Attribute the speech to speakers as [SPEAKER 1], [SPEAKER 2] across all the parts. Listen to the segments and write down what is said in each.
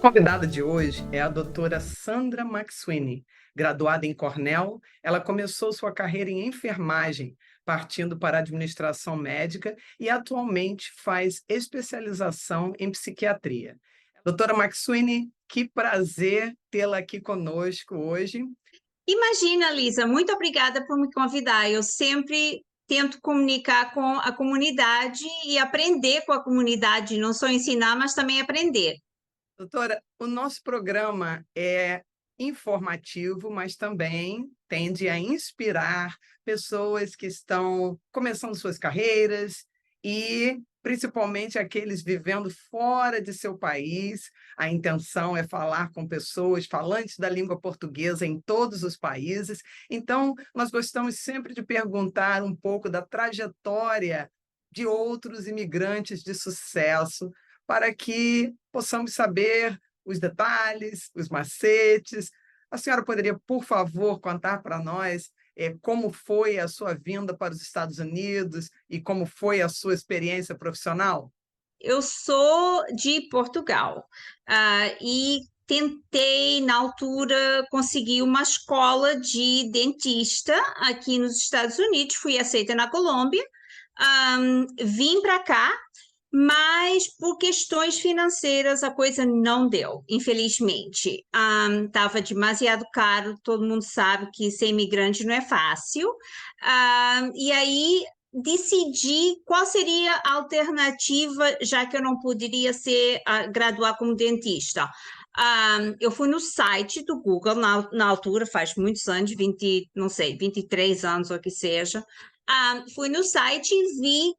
[SPEAKER 1] Convidada de hoje é a doutora Sandra McSweeney. Graduada em Cornell, ela começou sua carreira em enfermagem, partindo para a administração médica e atualmente faz especialização em psiquiatria. Doutora McSweeney, que prazer tê-la aqui conosco hoje.
[SPEAKER 2] Imagina, Lisa, muito obrigada por me convidar. Eu sempre tento comunicar com a comunidade e aprender com a comunidade, não só ensinar, mas também aprender.
[SPEAKER 1] Doutora, o nosso programa é informativo, mas também tende a inspirar pessoas que estão começando suas carreiras e principalmente aqueles vivendo fora de seu país. A intenção é falar com pessoas falantes da língua portuguesa em todos os países. Então, nós gostamos sempre de perguntar um pouco da trajetória de outros imigrantes de sucesso para que possamos saber os detalhes, os macetes. A senhora poderia, por favor, contar para nós como foi a sua vinda para os Estados Unidos e como foi a sua experiência profissional?
[SPEAKER 2] Eu sou de Portugal, e tentei, na altura, conseguir uma escola de dentista aqui nos Estados Unidos. Fui aceita na Colômbia, vim para cá. Mas por questões financeiras a coisa não deu, infelizmente. Estava demasiado caro, todo mundo sabe que ser imigrante não é fácil. E aí decidi qual seria a alternativa, já que eu não poderia graduar como dentista. Eu fui no site do Google na altura, faz muitos anos, 20, não sei, 23 anos ou que seja. Fui no site e vi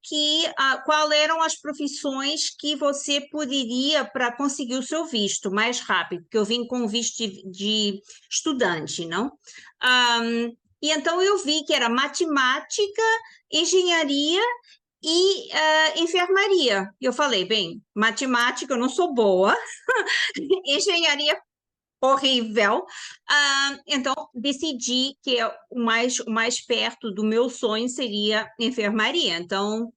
[SPEAKER 2] qual eram as profissões que você poderia para conseguir o seu visto mais rápido, porque eu vim com visto de estudante, não? E então eu vi que era matemática, engenharia e enfermaria. E eu falei, bem, matemática eu não sou boa, engenharia horrível. Então, decidi que o mais perto do meu sonho seria enfermaria. Então,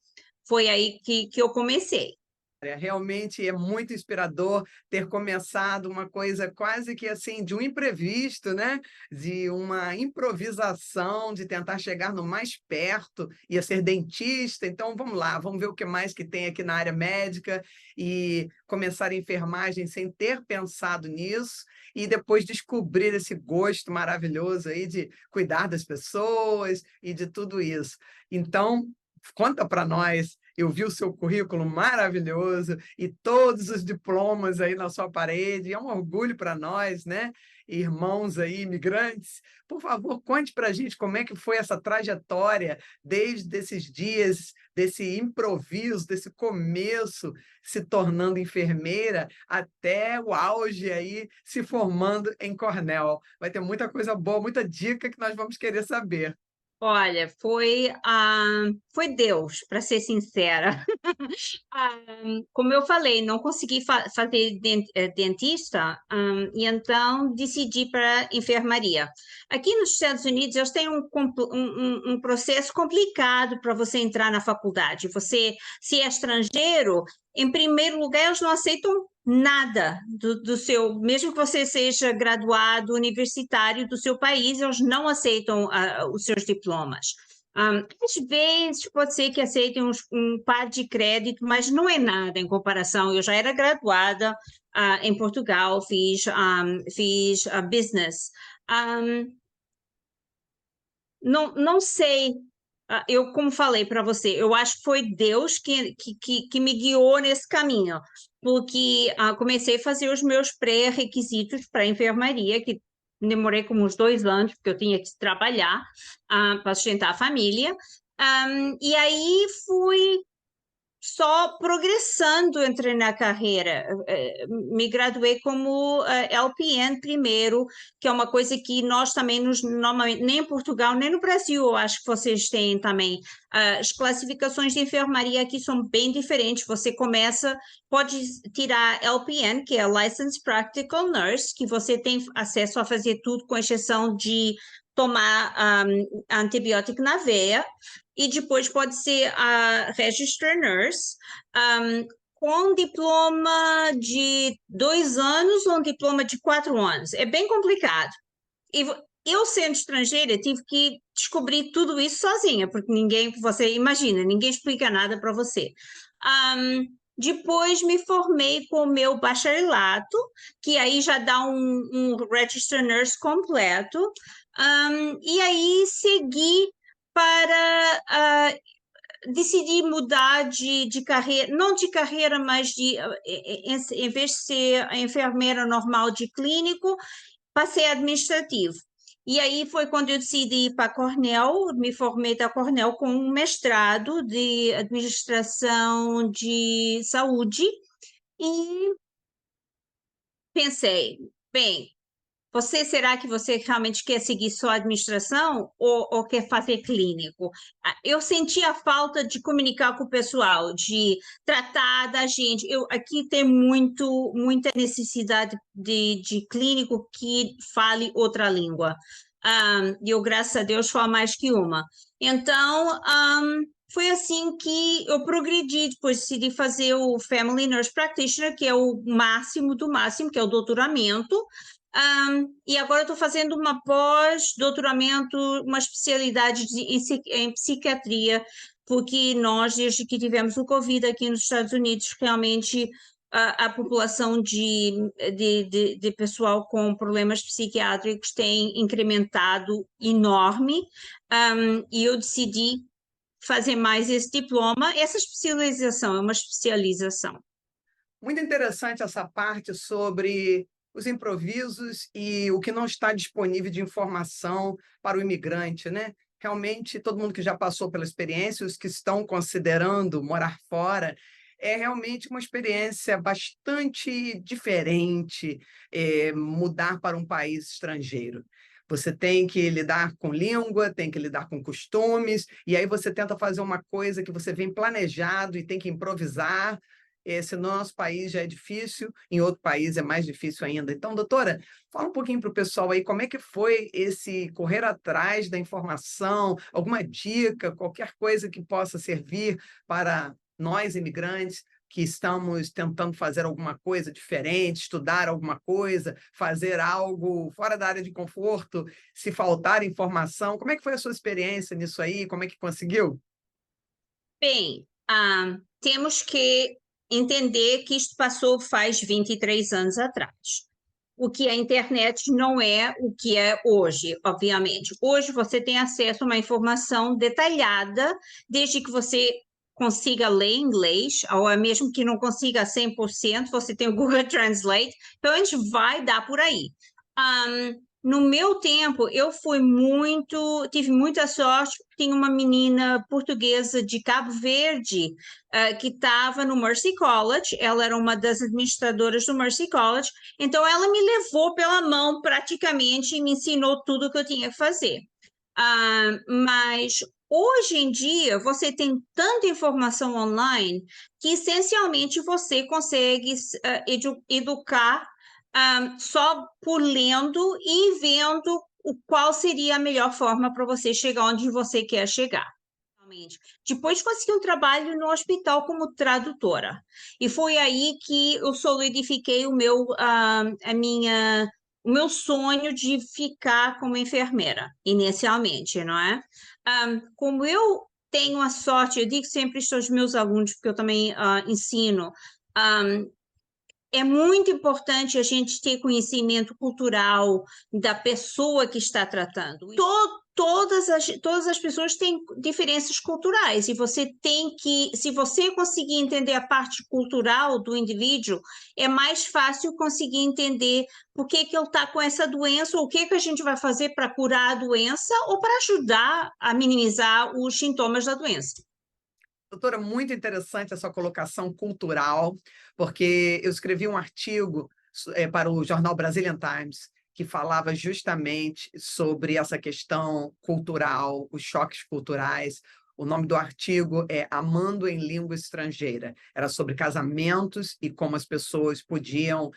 [SPEAKER 2] foi aí que eu comecei.
[SPEAKER 1] Realmente é muito inspirador ter começado uma coisa quase que assim de um imprevisto, né? De uma improvisação, de tentar chegar no mais perto, ia ser dentista. Então vamos lá, vamos ver o que mais que tem aqui na área médica e começar a enfermagem sem ter pensado nisso e depois descobrir esse gosto maravilhoso aí de cuidar das pessoas e de tudo isso. Então, conta para nós. Eu vi o seu currículo maravilhoso e todos os diplomas aí na sua parede. É um orgulho para nós, né? Irmãos aí, imigrantes. Por favor, conte para a gente como é que foi essa trajetória desde esses dias, desse improviso, desse começo, se tornando enfermeira, até o auge aí, se formando em Cornell. Vai ter muita coisa boa, muita dica que nós vamos querer saber.
[SPEAKER 2] Olha, foi Deus, para ser sincera. Ah, Como eu falei, não consegui fazer dentista, e então decidi para enfermaria. Aqui nos Estados Unidos, eles têm um processo complicado para você entrar na faculdade. Você, se é estrangeiro, em primeiro lugar, eles não aceitam nada do seu, mesmo que você seja graduado universitário do seu país, eles não aceitam os seus diplomas. Às vezes pode ser que aceitem um par de crédito, mas não é nada em comparação. Eu já era graduada em Portugal, fiz business. Um, não sei, eu como falei para você, eu acho que foi Deus que me guiou nesse caminho, porque comecei a fazer os meus pré-requisitos para a enfermaria, que demorei como uns 2 anos, porque eu tinha que trabalhar para sustentar a família. E aí fui só progressando, entrei na carreira. Me graduei como LPN primeiro, que é uma coisa que nós também, normalmente, nem em Portugal, nem no Brasil, eu acho que vocês têm também. As classificações de enfermaria aqui são bem diferentes. Você pode tirar LPN, que é Licensed Practical Nurse, que você tem acesso a fazer tudo, com exceção de tomar antibiótico na veia, e depois pode ser a Registered Nurse. com diploma de 2 anos ou um diploma de 4 anos. É bem complicado. E eu, sendo estrangeira, tive que descobrir tudo isso sozinha, porque ninguém, você imagina, ninguém explica nada para você. Depois me formei com o meu bacharelato, que aí já dá um Registered Nurse completo, e aí segui para decidi mudar de carreira, não de carreira, mas em vez de ser a enfermeira normal de clínico, passei administrativo. E aí foi quando eu decidi ir para a Cornell, me formei da Cornell com um mestrado de administração de saúde e pensei, bem, será que você realmente quer seguir só administração ou quer fazer clínico? Eu senti a falta de comunicar com o pessoal, de tratar da gente. Aqui tem muita necessidade de clínico que fale outra língua. E eu, graças a Deus, falo mais que uma. Então, foi assim que eu progredi. Depois decidi fazer o Family Nurse Practitioner, que é o máximo do máximo, que é o doutoramento. E agora estou fazendo uma pós-doutoramento, uma especialidade em psiquiatria, porque nós, desde que tivemos o Covid aqui nos Estados Unidos, realmente a população de pessoal com problemas psiquiátricos tem incrementado enorme, e eu decidi fazer mais esse diploma. Essa especialização é uma especialização.
[SPEAKER 1] Muito interessante essa parte sobre os improvisos e o que não está disponível de informação para o imigrante, né? Realmente, todo mundo que já passou pela experiência, os que estão considerando morar fora, é realmente uma experiência bastante diferente, mudar para um país estrangeiro. Você tem que lidar com língua, tem que lidar com costumes, e aí você tenta fazer uma coisa que você vem planejado e tem que improvisar. Esse nosso país já é difícil, em outro país é mais difícil ainda. Então, doutora, fala um pouquinho para o pessoal aí como é que foi esse correr atrás da informação, alguma dica, qualquer coisa que possa servir para nós, imigrantes, que estamos tentando fazer alguma coisa diferente, estudar alguma coisa, fazer algo fora da área de conforto, se faltar informação. Como é que foi a sua experiência nisso aí? Como é que conseguiu?
[SPEAKER 2] Bem, temos que entender que isto passou faz 23 anos atrás. O que a internet não é o que é hoje, obviamente. Hoje você tem acesso a uma informação detalhada, desde que você consiga ler inglês, ou mesmo que não consiga 100%, você tem o Google Translate, então a gente vai dar por aí. No meu tempo, tive muita sorte, tinha uma menina portuguesa de Cabo Verde, que estava no Mercy College, ela era uma das administradoras do Mercy College, então ela me levou pela mão praticamente e me ensinou tudo o que eu tinha que fazer. Mas hoje em dia você tem tanta informação online que essencialmente você consegue educar só por lendo e vendo qual seria a melhor forma para você chegar onde você quer chegar. Depois consegui um trabalho no hospital como tradutora. E foi aí que eu solidifiquei o meu sonho de ficar como enfermeira, inicialmente, não é? Como eu tenho a sorte, eu digo sempre isso aos meus alunos, porque eu também ensino, é muito importante a gente ter conhecimento cultural da pessoa que está tratando. Todas as pessoas têm diferenças culturais e você tem que, se você conseguir entender a parte cultural do indivíduo, é mais fácil conseguir entender por que ele está com essa doença, ou o que a gente vai fazer para curar a doença ou para ajudar a minimizar os sintomas da doença.
[SPEAKER 1] Doutora, muito interessante essa colocação cultural, porque eu escrevi um artigo para o jornal Brazilian Times, que falava justamente sobre essa questão cultural, os choques culturais, O nome do artigo é Amando em Língua Estrangeira. Era sobre casamentos e como as pessoas podiam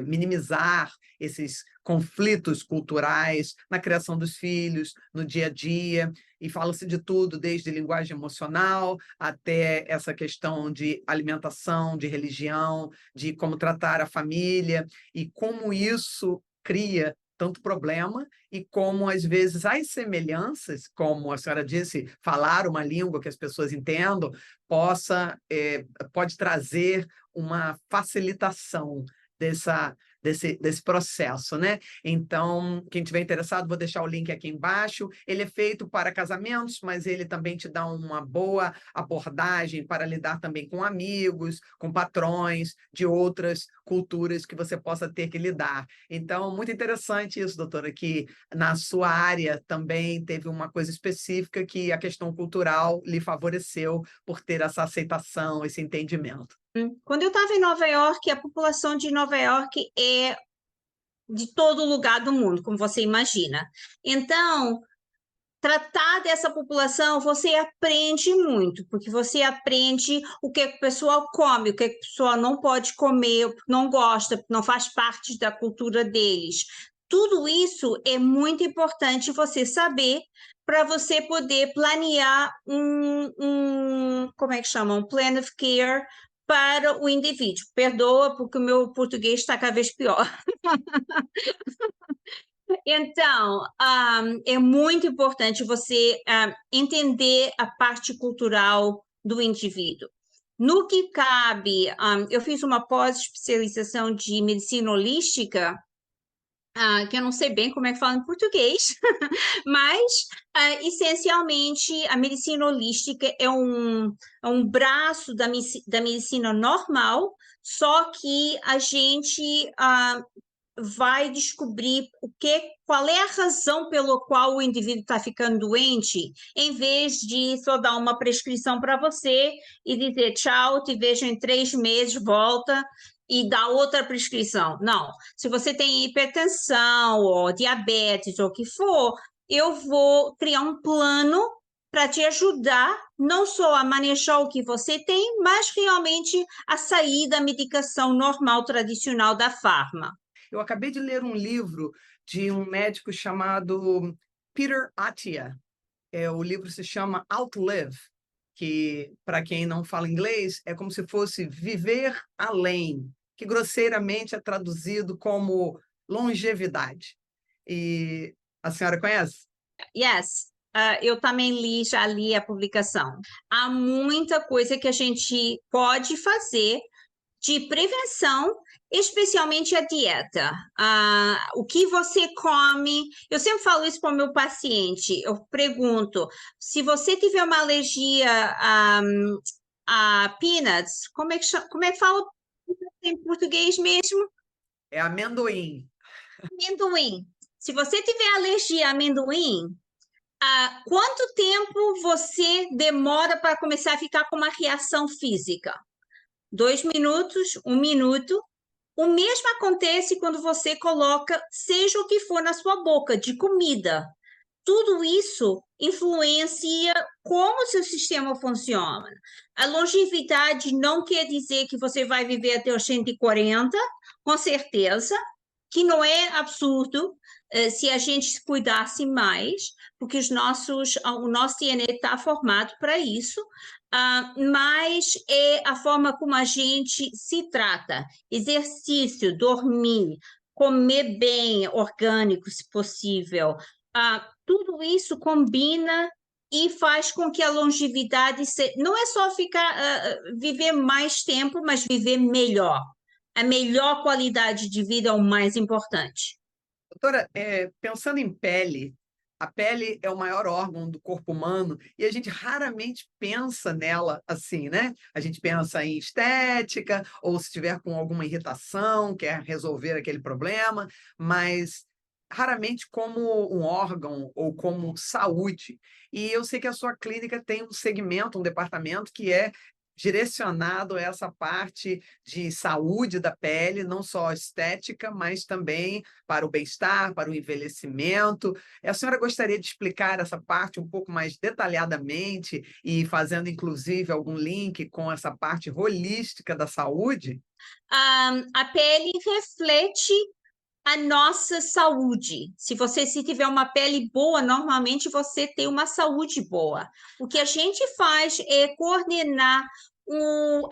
[SPEAKER 1] minimizar esses conflitos culturais na criação dos filhos, no dia a dia, e fala-se de tudo, desde linguagem emocional até essa questão de alimentação, de religião, de como tratar a família e como isso cria tanto problema e como, às vezes, as semelhanças, como a senhora disse, falar uma língua que as pessoas entendam, pode trazer uma facilitação desse processo, né? Então, quem tiver interessado, vou deixar o link aqui embaixo. Ele é feito para casamentos, mas ele também te dá uma boa abordagem para lidar também com amigos, com patrões de outras culturas que você possa ter que lidar. Então, muito interessante isso, doutora, que na sua área também teve uma coisa específica que a questão cultural lhe favoreceu por ter essa aceitação, esse entendimento.
[SPEAKER 2] Quando eu estava em Nova York, a população de Nova York é de todo lugar do mundo, como você imagina. Então, tratar dessa população, você aprende muito, porque você aprende o que o pessoal come, o que o pessoal não pode comer, o que não gosta, não faz parte da cultura deles. Tudo isso é muito importante você saber para você poder planear como é que chama? Um plan of care para o indivíduo. Perdoa, porque o meu português está cada vez pior. Então, é muito importante você entender a parte cultural do indivíduo. No que cabe, eu fiz uma pós-especialização de medicina holística, que eu não sei bem como é que fala em português, mas, essencialmente, a medicina holística é um braço da medicina normal, só que a gente vai descobrir qual é a razão pela qual o indivíduo está ficando doente, em vez de só dar uma prescrição para você e dizer tchau, te vejo em 3 meses, volta e dá outra prescrição. Não, se você tem hipertensão ou diabetes ou o que for, eu vou criar um plano para te ajudar não só a manejar o que você tem, mas realmente a sair da medicação normal, tradicional da farma.
[SPEAKER 1] Eu acabei de ler um livro de um médico chamado Peter Attia. O livro se chama Outlive, que, para quem não fala inglês, é como se fosse Viver Além, que grosseiramente é traduzido como longevidade. E a senhora conhece?
[SPEAKER 2] Yes. Eu também já li a publicação. Há muita coisa que a gente pode fazer de prevenção, especialmente a dieta. O que você come, eu sempre falo isso para o meu paciente, eu pergunto, se você tiver uma alergia a peanuts, como é que fala em português mesmo?
[SPEAKER 1] É amendoim.
[SPEAKER 2] Amendoim. Se você tiver alergia a amendoim, quanto tempo você demora para começar a ficar com uma reação física? 2 minutos, 1 minuto. O mesmo acontece quando você coloca, seja o que for na sua boca, de comida. Tudo isso influencia como o seu sistema funciona. A longevidade não quer dizer que você vai viver até os 140, com certeza, que não é absurdo se a gente se cuidasse mais, porque o nosso DNA está formado para isso, mas é a forma como a gente se trata. Exercício, dormir, comer bem, orgânico, se possível. Tudo isso combina e faz com que a longevidade não é só viver mais tempo, mas viver melhor. A melhor qualidade de vida é o mais importante.
[SPEAKER 1] Doutora, pensando em pele, a pele é o maior órgão do corpo humano e a gente raramente pensa nela assim, né? A gente pensa em estética ou se tiver com alguma irritação, quer resolver aquele problema, mas raramente como um órgão ou como saúde. E eu sei que a sua clínica tem um segmento, um departamento que é direcionado a essa parte de saúde da pele, não só estética, mas também para o bem-estar, para o envelhecimento. A senhora gostaria de explicar essa parte um pouco mais detalhadamente e fazendo, inclusive, algum link com essa parte holística da saúde?
[SPEAKER 2] A pele reflete a nossa saúde. Se tiver uma pele boa, normalmente você tem uma saúde boa. O que a gente faz é coordenar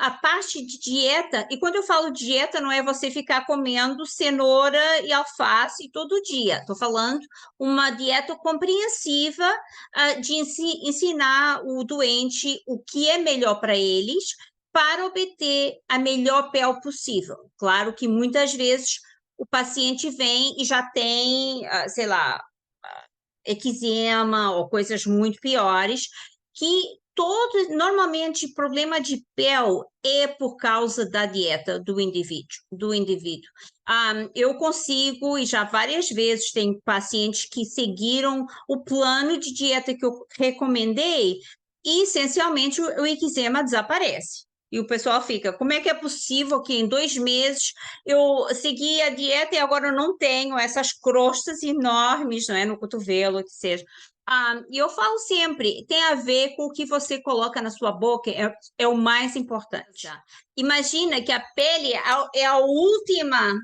[SPEAKER 2] a parte de dieta, e quando eu falo dieta, não é você ficar comendo cenoura e alface todo dia. Estou falando uma dieta compreensiva, de ensinar o doente o que é melhor para eles, para obter a melhor pele possível. Claro que muitas vezes o paciente vem e já tem, sei lá, eczema ou coisas muito piores, que normalmente problema de pele é por causa da dieta do indivíduo. Eu consigo, e já várias vezes tem pacientes que seguiram o plano de dieta que eu recomendei, e essencialmente o eczema desaparece. E o pessoal fica, como é que é possível que em 2 meses eu segui a dieta e agora eu não tenho essas crostas enormes, não é, no cotovelo, que seja. E eu falo sempre, tem a ver com o que você coloca na sua boca, é o mais importante. Imagina que a pele é a última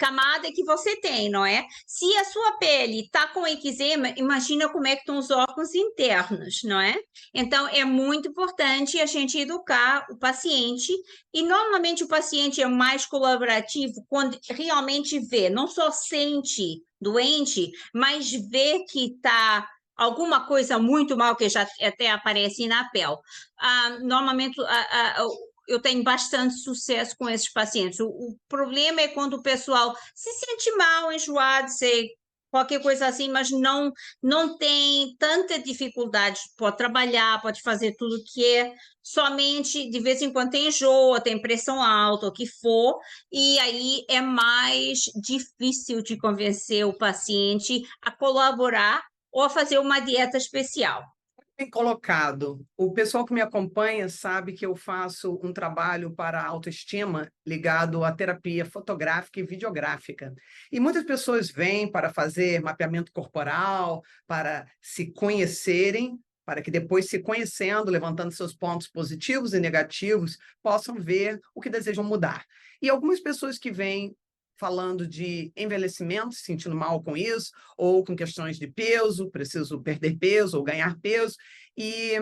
[SPEAKER 2] camada que você tem, não é? Se a sua pele está com eczema, imagina como é que estão os órgãos internos, não é? Então, é muito importante a gente educar o paciente, e normalmente o paciente é mais colaborativo quando realmente vê, não só sente doente, mas vê que está alguma coisa muito mal que já até aparece na pele. Normalmente, eu tenho bastante sucesso com esses pacientes. O problema é quando o pessoal se sente mal, enjoado, sei, qualquer coisa assim, mas não tem tanta dificuldade, pode trabalhar, pode fazer tudo o que é, somente de vez em quando tem enjoo, tem pressão alta, o que for, e aí é mais difícil de convencer o paciente a colaborar ou a fazer uma dieta especial.
[SPEAKER 1] Bem colocado. O pessoal que me acompanha sabe que eu faço um trabalho para a autoestima ligado à terapia fotográfica e videográfica. E muitas pessoas vêm para fazer mapeamento corporal, para se conhecerem, para que depois, se conhecendo, levantando seus pontos positivos e negativos, possam ver o que desejam mudar. E algumas pessoas que vêm falando de envelhecimento, se sentindo mal com isso, ou com questões de peso, preciso perder peso ou ganhar peso, e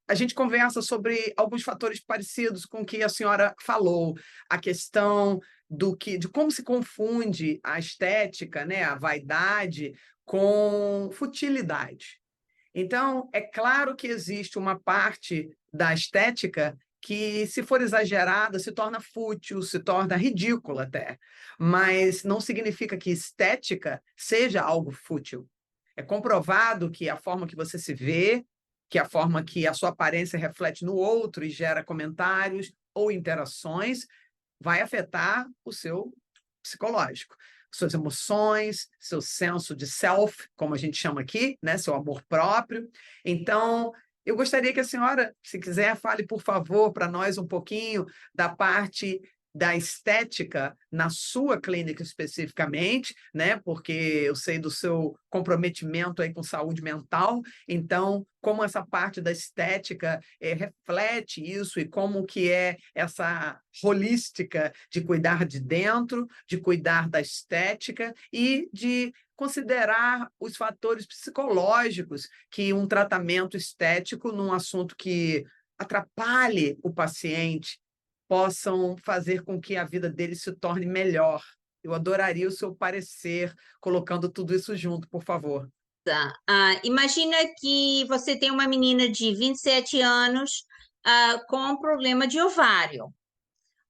[SPEAKER 1] a gente conversa sobre alguns fatores parecidos com o que a senhora falou, a questão de como se confunde a estética, né, a vaidade, com futilidade. Então, é claro que existe uma parte da estética que, se for exagerada, se torna fútil, se torna ridícula até. Mas não significa que estética seja algo fútil. É comprovado que a forma que você se vê, que a forma que a sua aparência reflete no outro e gera comentários ou interações, vai afetar o seu psicológico, suas emoções, seu senso de self, como a gente chama aqui, né? Seu amor próprio. Então, eu gostaria que a senhora, se quiser, fale, por favor, para nós um pouquinho da parte da estética na sua clínica especificamente, né? Porque eu sei do seu comprometimento aí com saúde mental, então como essa parte da estética reflete isso e como que é essa holística de cuidar de dentro, de cuidar da estética e de considerar os fatores psicológicos que um tratamento estético num assunto que atrapalhe o paciente possam fazer com que a vida dele se torne melhor. Eu adoraria o seu parecer, colocando tudo isso junto, por favor.
[SPEAKER 2] Imagina que você tem uma menina de 27 anos, com problema de ovário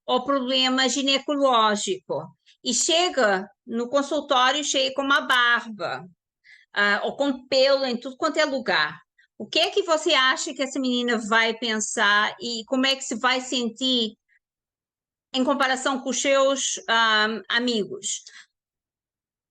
[SPEAKER 2] ou problema ginecológico, e chega no consultório cheia com uma barba, ou com pelo em tudo quanto é lugar. O que é que você acha que essa menina vai pensar e como é que se vai sentir em comparação com os seus amigos?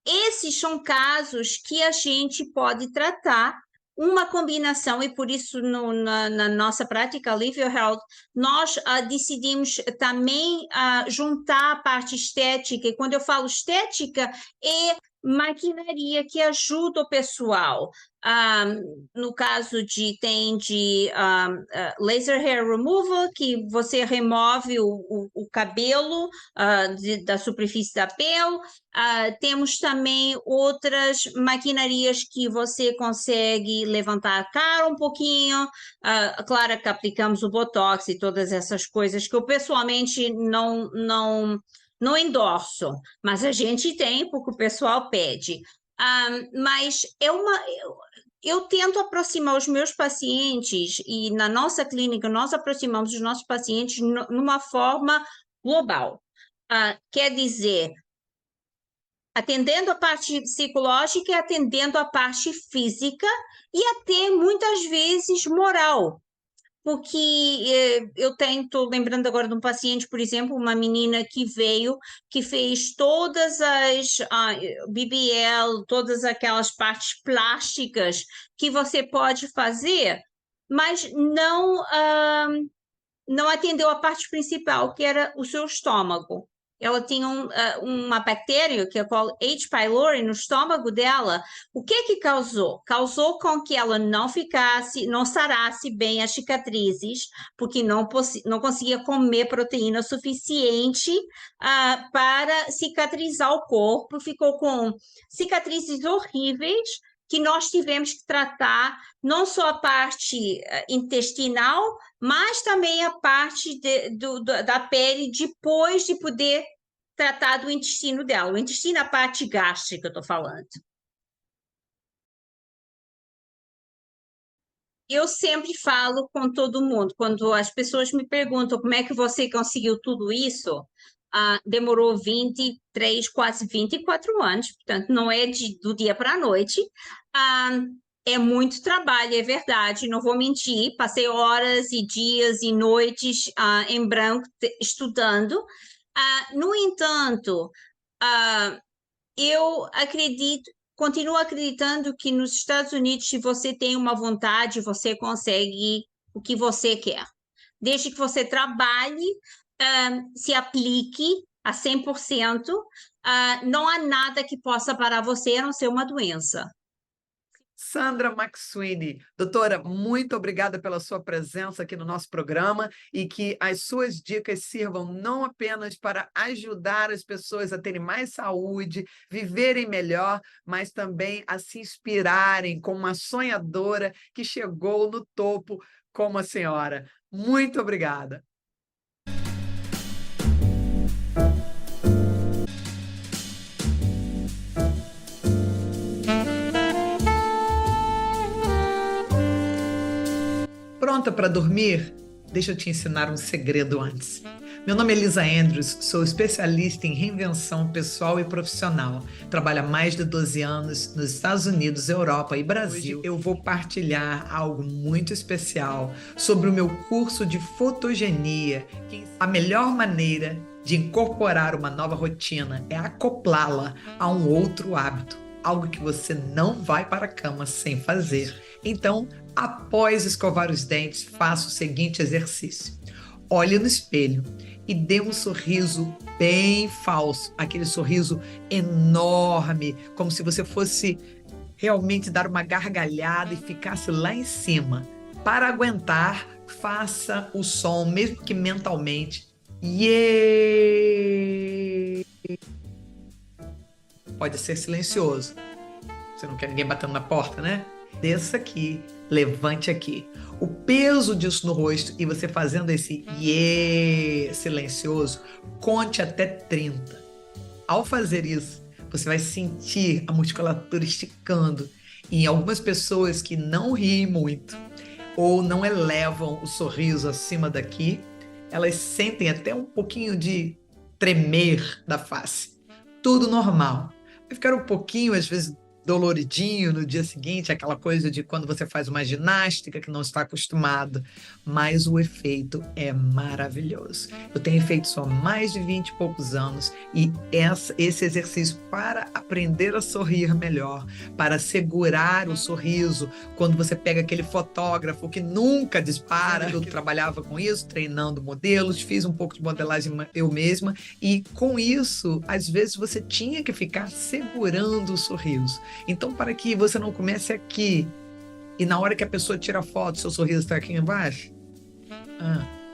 [SPEAKER 2] Esses são casos que a gente pode tratar uma combinação, e por isso na nossa prática Alivio Health, nós decidimos também juntar a parte estética, e quando eu falo estética, é maquinaria que ajuda o pessoal. No caso tem de laser hair removal, que você remove o cabelo da superfície da pele. Temos também outras maquinarias que você consegue levantar a cara um pouquinho. Claro que aplicamos o Botox e todas essas coisas que eu pessoalmente não endorso, mas a gente tem porque o pessoal pede. Mas eu tento aproximar os meus pacientes, e na nossa clínica nós aproximamos os nossos pacientes numa forma global. Quer dizer, atendendo a parte psicológica e atendendo a parte física e até muitas vezes moral. Porque eu estou lembrando agora de um paciente, por exemplo, uma menina que veio, que fez todas as BBL, todas aquelas partes plásticas que você pode fazer, mas não atendeu a parte principal, que era o seu estômago. Ela tinha uma bactéria, que é a H. pylori, no estômago dela. O que causou? Causou com que ela não sarasse bem as cicatrizes, porque não conseguia comer proteína suficiente para cicatrizar o corpo. Ficou com cicatrizes horríveis, que nós tivemos que tratar não só a parte intestinal, mas também a parte da pele, depois de poder tratar do intestino dela. O intestino é a parte gástrica, eu estou falando. Eu sempre falo com todo mundo, quando as pessoas me perguntam como é que você conseguiu tudo isso, demorou 23, quase 24 anos, portanto, não é do dia para a noite. É muito trabalho, é verdade, não vou mentir. Passei horas e dias e noites em branco estudando. No entanto, eu continuo acreditando que nos Estados Unidos, se você tem uma vontade, você consegue o que você quer. Desde que você trabalhe, se aplique a 100%, não há nada que possa parar você a não ser uma doença.
[SPEAKER 1] Sandra McSweeney, doutora, muito obrigada pela sua presença aqui no nosso programa e que as suas dicas sirvam não apenas para ajudar as pessoas a terem mais saúde, viverem melhor, mas também a se inspirarem como uma sonhadora que chegou no topo como a senhora. Muito obrigada. Pronta para dormir? Deixa eu te ensinar um segredo antes. Meu nome é Lisa Andrews, sou especialista em reinvenção pessoal e profissional. Trabalho há mais de 12 anos nos Estados Unidos, Europa e Brasil. Hoje eu vou partilhar algo muito especial sobre o meu curso de fotogenia. A melhor maneira de incorporar uma nova rotina é acoplá-la a um outro hábito, algo que você não vai para a cama sem fazer. Então, após escovar os dentes, faça o seguinte exercício. Olhe no espelho e dê um sorriso bem falso, aquele sorriso enorme, como se você fosse realmente dar uma gargalhada e ficasse lá em cima. Para aguentar, faça o som, mesmo que mentalmente. Yeah! Pode ser silencioso. Você não quer ninguém batendo na porta, né? Desça aqui, levante aqui. O peso disso no rosto e você fazendo esse yeah silencioso, conte até 30. Ao fazer isso, você vai sentir a musculatura esticando. E em algumas pessoas que não riem muito ou não elevam o sorriso acima daqui, elas sentem até um pouquinho de tremer da face. Tudo normal. Vai ficar um pouquinho, às vezes,
[SPEAKER 3] doloridinho no dia seguinte, aquela coisa de quando você faz uma ginástica que não está acostumado, mas o efeito é maravilhoso. Eu tenho feito isso há mais de 20 e poucos anos e esse exercício para aprender a sorrir melhor, para segurar o sorriso, quando você pega aquele fotógrafo que nunca dispara, eu trabalhava com isso, treinando modelos, fiz um pouco de modelagem eu mesma e com isso, às vezes você tinha que ficar segurando o sorriso. Então, para que você não comece aqui e na hora que a pessoa tira a foto, seu sorriso está aqui embaixo,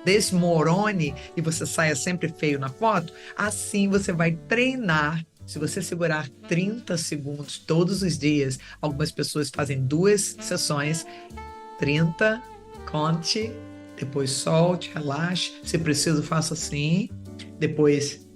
[SPEAKER 3] desmorone e você saia sempre feio na foto, assim você vai treinar. Se você segurar 30 segundos todos os dias, algumas pessoas fazem 2 sessões, 30, conte, depois solte, relaxe, se preciso faça assim, depois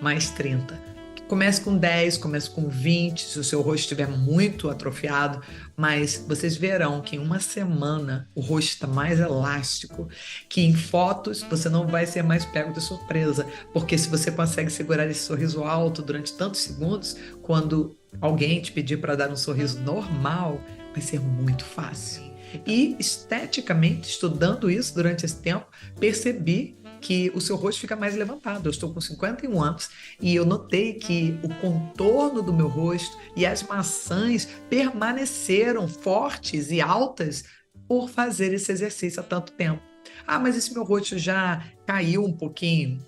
[SPEAKER 3] mais 30. Comece com 10, comece com 20, se o seu rosto estiver muito atrofiado, mas vocês verão que em uma semana o rosto está mais elástico, que em fotos você não vai ser mais pego de surpresa, porque se você consegue segurar esse sorriso alto durante tantos segundos, quando alguém te pedir para dar um sorriso normal, vai ser muito fácil. E esteticamente, estudando isso durante esse tempo, percebi que o seu rosto fica mais levantado. Eu estou com 51 anos e eu notei que o contorno do meu rosto e as maçãs permaneceram fortes e altas por fazer esse exercício há tanto tempo. Ah, mas esse meu rosto já caiu um pouquinho.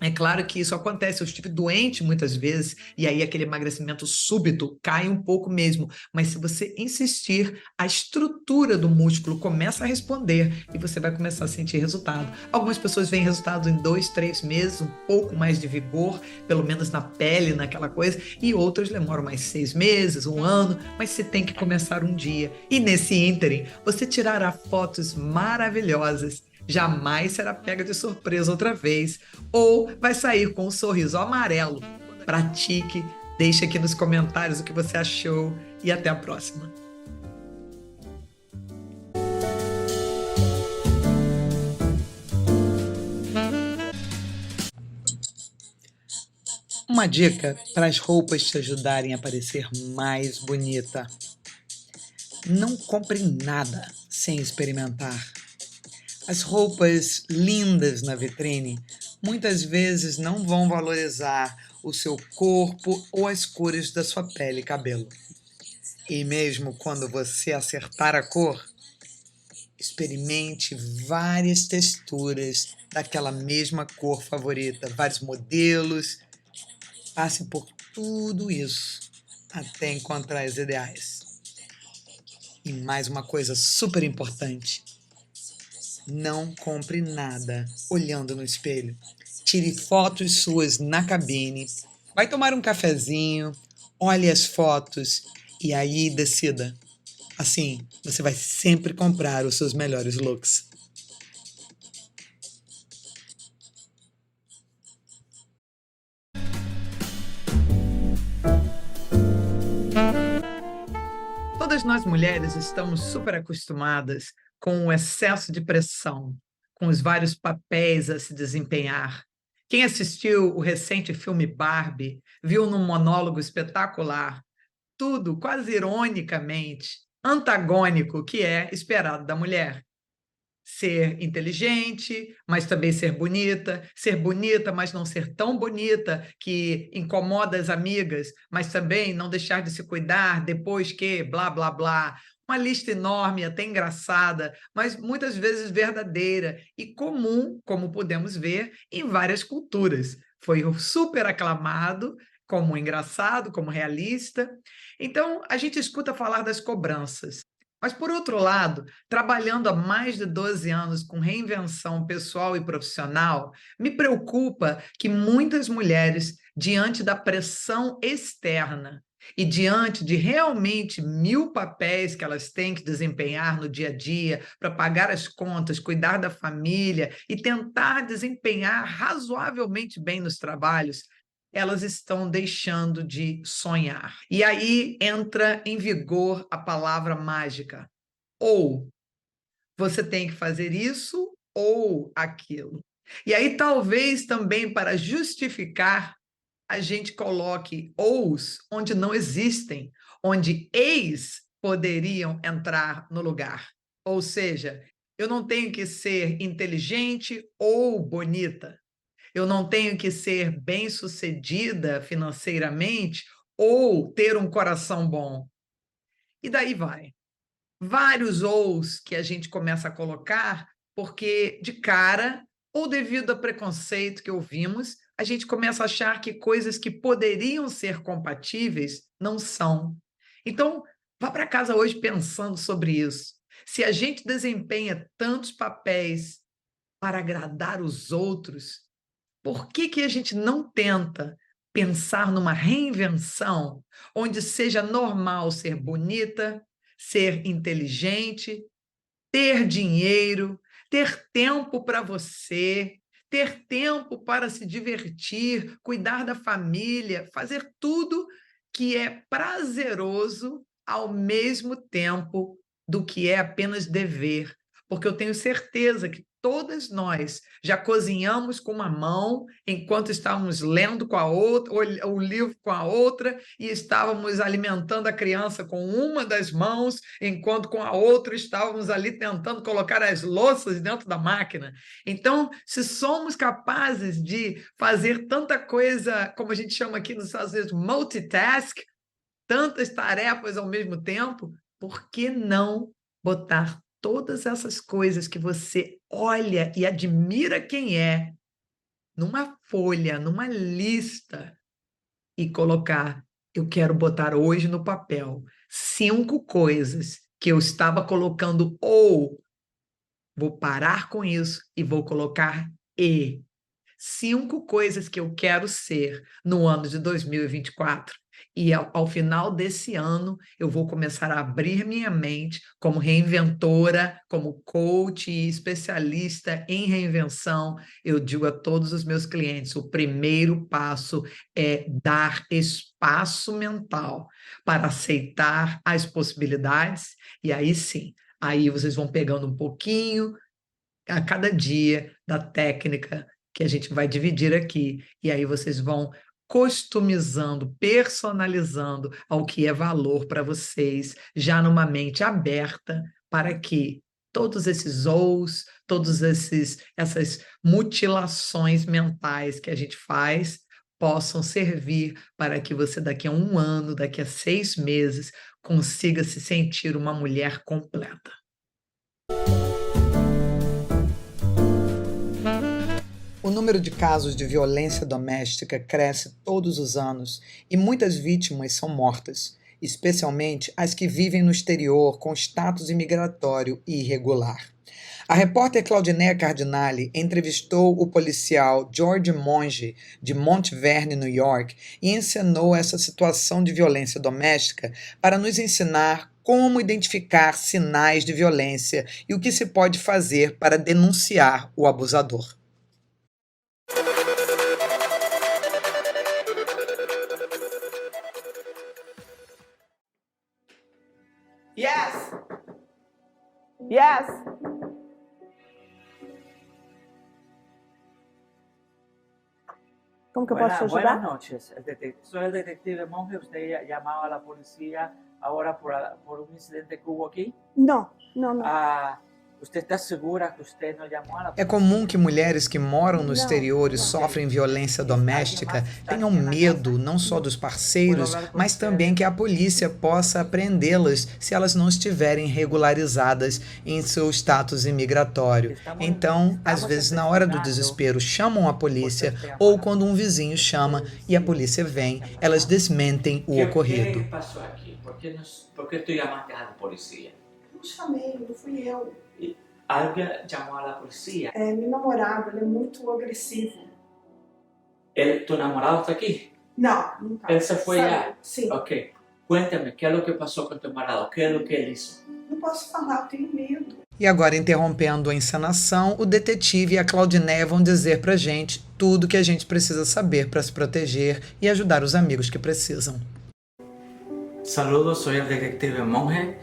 [SPEAKER 3] É claro que isso acontece, eu estive doente muitas vezes e aí aquele emagrecimento súbito cai um pouco mesmo, mas se você insistir, a estrutura do músculo começa a responder e você vai começar a sentir resultado. Algumas pessoas veem resultado em 2, 3 meses, um pouco mais de vigor, pelo menos na pele, naquela coisa, e outras demoram mais 6 meses, 1 ano, mas você tem que começar um dia. E nesse ínterim, você tirará fotos maravilhosas, jamais será pega de surpresa outra vez, ou vai sair com um sorriso amarelo. Pratique, deixe aqui nos comentários o que você achou e até a próxima. Uma dica para as roupas te ajudarem a parecer mais bonita. Não compre nada sem experimentar. As roupas lindas na vitrine muitas vezes não vão valorizar o seu corpo ou as cores da sua pele e cabelo. E mesmo quando você acertar a cor, experimente várias texturas daquela mesma cor favorita, vários modelos. Passe por tudo isso até encontrar as ideais. E mais uma coisa super importante. Não compre nada olhando no espelho. Tire fotos suas na cabine, vai tomar um cafezinho, olhe as fotos e aí decida. Assim, você vai sempre comprar os seus melhores looks. Todas nós mulheres estamos super acostumadas com o excesso de pressão, com os vários papéis a se desempenhar. Quem assistiu o recente filme Barbie viu num monólogo espetacular, tudo quase ironicamente antagônico que é esperado da mulher. Ser inteligente, mas também ser bonita, mas não ser tão bonita que incomoda as amigas, mas também não deixar de se cuidar depois que blá, blá, blá. Uma lista enorme, até engraçada, mas muitas vezes verdadeira e comum, como podemos ver, em várias culturas. Foi super aclamado como engraçado, como realista. Então, a gente escuta falar das cobranças. Mas, por outro lado, trabalhando há mais de 12 anos com reinvenção pessoal e profissional, me preocupa que muitas mulheres, diante da pressão externa e diante de realmente 1000 papéis que elas têm que desempenhar no dia a dia para pagar as contas, cuidar da família e tentar desempenhar razoavelmente bem nos trabalhos, elas estão deixando de sonhar. E aí entra em vigor a palavra mágica. Ou você tem que fazer isso ou aquilo. E aí talvez também para justificar a gente coloque ous onde não existem, onde eis poderiam entrar no lugar. Ou seja, eu não tenho que ser inteligente ou bonita. Eu não tenho que ser bem-sucedida financeiramente ou ter um coração bom. E daí vai. Vários ous que a gente começa a colocar, porque de cara, ou devido a preconceito que ouvimos, a gente começa a achar que coisas que poderiam ser compatíveis não são. Então, vá para casa hoje pensando sobre isso. Se a gente desempenha tantos papéis para agradar os outros, por que a gente não tenta pensar numa reinvenção onde seja normal ser bonita, ser inteligente, ter dinheiro, ter tempo para você, ter tempo para se divertir, cuidar da família, fazer tudo que é prazeroso ao mesmo tempo do que é apenas dever? Porque eu tenho certeza que todas nós já cozinhamos com uma mão enquanto estávamos lendo com a outra, ou o livro com a outra, e estávamos alimentando a criança com uma das mãos, enquanto com a outra estávamos ali tentando colocar as louças dentro da máquina. Então, se somos capazes de fazer tanta coisa, como a gente chama aqui nos Estados Unidos, multitask, tantas tarefas ao mesmo tempo, por que não botar todas essas coisas que você olha e admira quem é numa folha, numa lista e colocar: eu quero botar hoje no papel 5 coisas que eu estava colocando, ou vou parar com isso e vou colocar 5 coisas que eu quero ser no ano de 2024. E ao final desse ano, eu vou começar a abrir minha mente como reinventora, como coach e especialista em reinvenção. Eu digo a todos os meus clientes: o primeiro passo é dar espaço mental para aceitar as possibilidades, e aí sim, aí vocês vão pegando um pouquinho a cada dia da técnica que a gente vai dividir aqui, e aí vocês vão customizando, personalizando ao que é valor para vocês, já numa mente aberta, para que todos esses ous, essas mutilações mentais que a gente faz possam servir para que você daqui a 1 ano, daqui a 6 meses, consiga se sentir uma mulher completa. O número de casos de violência doméstica cresce todos os anos e muitas vítimas são mortas, especialmente as que vivem no exterior com status imigratório irregular. A repórter Claudineia Cardinale entrevistou o policial George Monge, de Mount Vernon, New York, e encenou essa situação de violência doméstica para nos ensinar como identificar sinais de violência e o que se pode fazer para denunciar o abusador.
[SPEAKER 1] Yes! Yes!
[SPEAKER 4] ¿Cómo que posso ajudar?
[SPEAKER 5] Buenas noches, soy el detective Monge. Usted llamaba a la policía ahora por un incidente que hubo aquí.
[SPEAKER 4] Não.
[SPEAKER 5] ¿Usted está segura que usted no llamó a la policía?
[SPEAKER 3] É comum que mulheres que moram no
[SPEAKER 4] Não.
[SPEAKER 3] exterior e sofrem violência doméstica tenham medo não só dos parceiros, mas também que a polícia possa prendê-las se elas não estiverem regularizadas em seu status imigratório. Então, às vezes, na hora do desespero, chamam a polícia, ou quando um vizinho chama e a polícia vem, elas desmentem o ocorrido.
[SPEAKER 5] O que passou aqui? Por que tu chamaste a polícia?
[SPEAKER 4] Não chamei, não fui eu.
[SPEAKER 5] Alguém chamou a polícia?
[SPEAKER 4] É, meu namorado, ele é muito agressivo.
[SPEAKER 5] ¿Tu namorado está aquí?
[SPEAKER 4] Não, não tá.
[SPEAKER 5] Ele se foi já?
[SPEAKER 4] Sim.
[SPEAKER 5] Ok. Cuéntame, ¿qué es lo que pasó con tu namorado? ¿Qué es lo que él hizo?
[SPEAKER 4] Não posso falar, eu tenho medo.
[SPEAKER 3] E agora, interrompendo a encenação, o detetive e a Claudineia vão dizer pra gente tudo que a gente precisa saber para se proteger e ajudar os amigos que precisam.
[SPEAKER 5] Saludos, soy el detective Monge.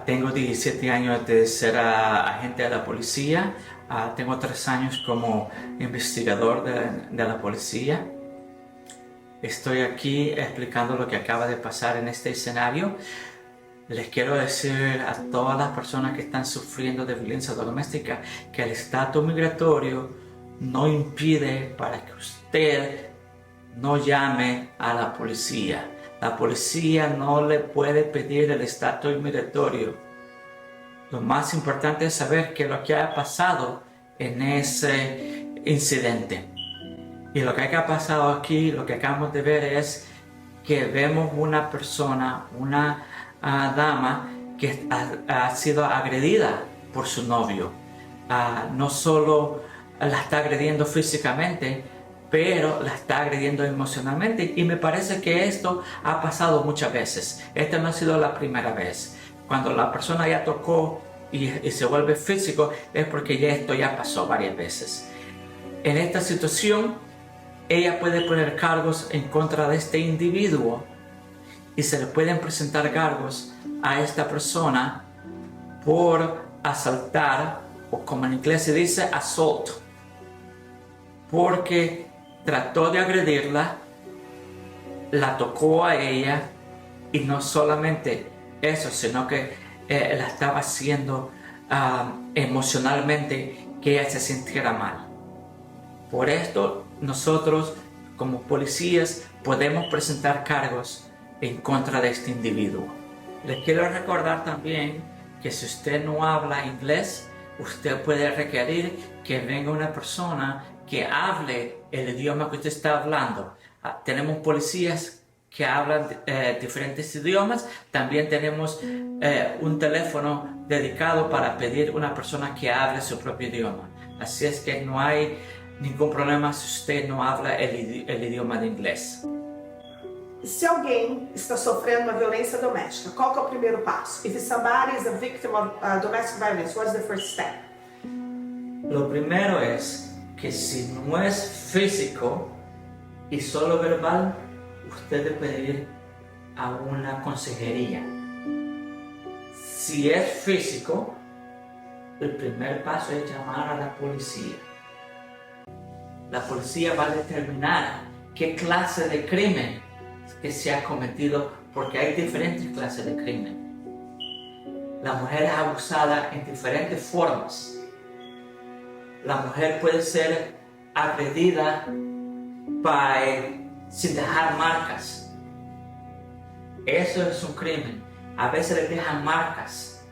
[SPEAKER 5] Tengo 17 años de ser agente de la policía. Tengo 3 años como investigador de la policía. estoy aquí explicando lo que acaba de pasar en este escenario. Les quiero decir a todas las personas que están sufriendo de violencia doméstica que el estatus migratorio no impide para que usted no llame a la policía. La policía no le puede pedir el estatus migratorio. Lo más importante es saber qué es lo que ha pasado en ese incidente. Y lo que ha pasado aquí, lo que acabamos de ver es que vemos una persona, una dama que ha sido agredida por su novio. No solo la está agrediendo físicamente, pero la está agrediendo emocionalmente. Y me parece que esto ha pasado muchas veces. Esta no ha sido la primera vez. Cuando la persona ya tocó y se vuelve físico, es porque ya esto ya pasó varias veces. En esta situación, ella puede poner cargos en contra de este individuo y se le pueden presentar cargos a esta persona por asaltar, o como en inglés se dice, assault, porque trató de agredirla, la tocó a ella, y no solamente eso, sino que la estaba haciendo emocionalmente que ella se sintiera mal. Por esto nosotros como policías podemos presentar cargos en contra de este individuo. Les quiero recordar también que si usted no habla inglés, usted puede requerir que venga una persona que hable el idioma que usted está hablando. Tenemos policías que hablan diferentes idiomas. También tenemos un teléfono dedicado para pedir una persona que hable su propio idioma. Así es que no hay ningún problema si usted no habla el idioma de inglés.
[SPEAKER 4] Se alguém está sofrendo uma violência doméstica, qual que é o primeiro passo? If somebody is a victim of domestic violence, what's the first step?
[SPEAKER 5] Lo primero es que si no es físico y solo verbal, usted debe pedir a una consejería. Si es físico, el primer paso es llamar a la policía. La policía va a determinar qué clase de crimen que se ha cometido, porque hay diferentes clases de crimen. La mujer es abusada en diferentes formas. La mujer puede ser agredida sin dejar marcas. Eso es un crimen. A veces le dejan marcas.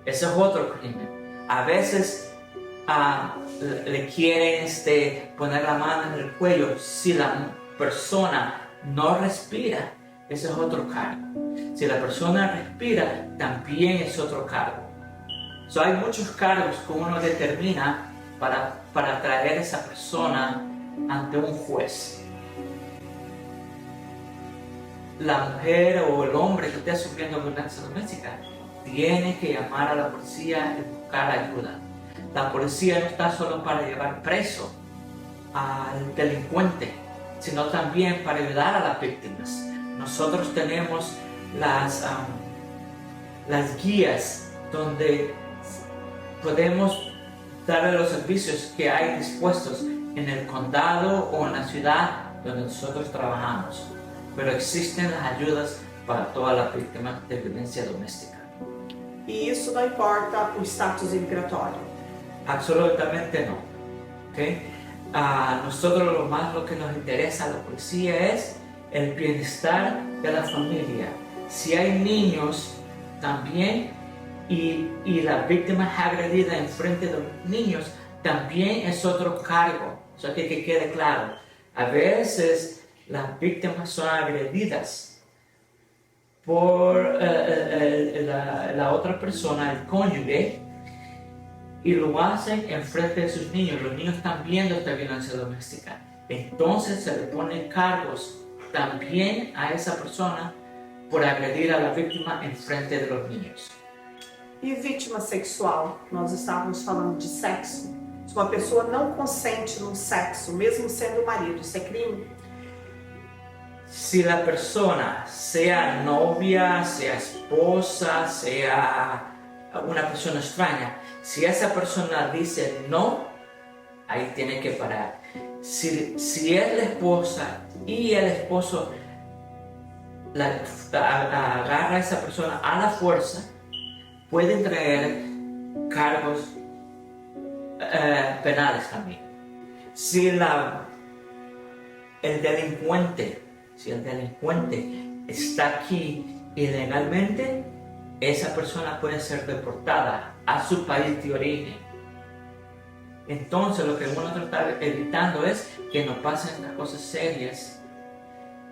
[SPEAKER 5] Eso es otro crimen. A veces le quieren poner la mano en el cuello. Si la persona no respira, ese es otro cargo. Si la persona respira, también es otro cargo. Hay muchos cargos que uno determina para traer a esa persona ante un juez. La mujer o el hombre que esté sufriendo violencia doméstica tiene que llamar a la policía y buscar ayuda. La policía no está solo para llevar preso al delincuente, sino también para ayudar a las víctimas. Nosotros tenemos las guías donde podemos darle los servicios que hay dispuestos en el condado o en la ciudad donde nosotros trabajamos. Pero existen las ayudas para todas las víctimas de violencia doméstica.
[SPEAKER 4] E isso não importa o status imigratório.
[SPEAKER 5] Absolutamente no. ¿Okay? A nosotros lo que nos interesa a la policía es el bienestar de la familia. Si hay niños también y la víctima es agredida en frente de los niños, también es otro cargo. Eso hay que quede claro. A veces las víctimas son agredidas por la otra persona, el cónyuge, y lo hacen en frente de sus niños. Los niños están viendo esta violencia doméstica. Entonces se le ponen cargos también a esa persona por agredir a la víctima en frente de los niños.
[SPEAKER 4] E vítima sexual? Nós estávamos falando de sexo. Se uma pessoa não consente no sexo, mesmo sendo o marido, isso é crime?
[SPEAKER 5] Si la persona, sea novia, sea esposa, sea una persona extraña, si esa persona dice no, ahí tiene que parar. si es la esposa y el esposo agarra a esa persona a la fuerza, pueden traer cargos penales también. Si el delincuente está aquí ilegalmente, esa persona puede ser deportada a su país de origen. Entonces lo que uno está evitando es que no pasen estas cosas serias,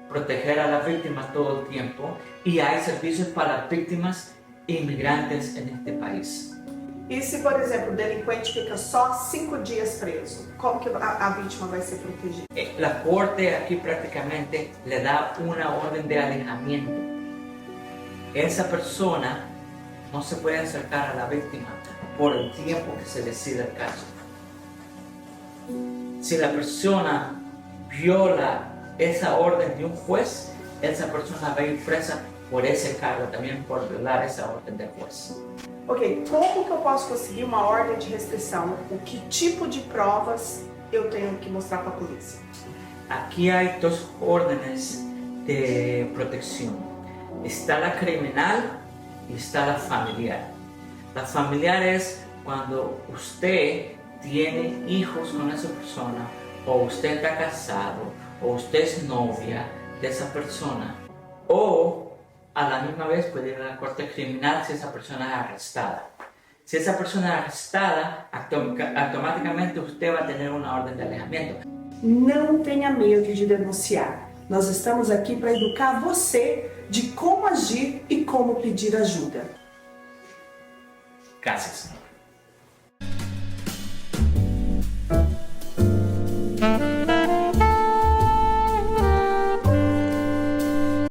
[SPEAKER 5] proteger a las víctimas todo el tiempo, y hay servicios para las víctimas inmigrantes en este país.
[SPEAKER 4] E se, por exemplo, o delinquente fica só 5 dias preso, como que a vítima vai ser protegida?
[SPEAKER 5] La corte aquí prácticamente le da una orden de alejamiento. Esa persona no se puede acercar a la víctima por el tiempo que se decida el caso. Si la persona viola esa orden de un juez, esa persona va a ir presa por ese cargo, también por violar esa orden del juez.
[SPEAKER 4] Ok, como que eu posso conseguir uma ordem de restrição? O que tipo de provas eu tenho que mostrar para a polícia?
[SPEAKER 5] Aquí hay dos órdenes de protección. Está la criminal y está la familiar. La familiar es cuando usted tiene hijos con esa persona, o usted está casado, o usted es novia de esa persona, o a la misma vez puede ir a la corte criminal si esa persona es arrestada. Si esa persona es arrestada, automáticamente usted va a tener una orden de alejamiento.
[SPEAKER 4] Não tenha medo de denunciar. Nós estamos aqui para educar você de como agir e como pedir ajuda.
[SPEAKER 5] Gracias.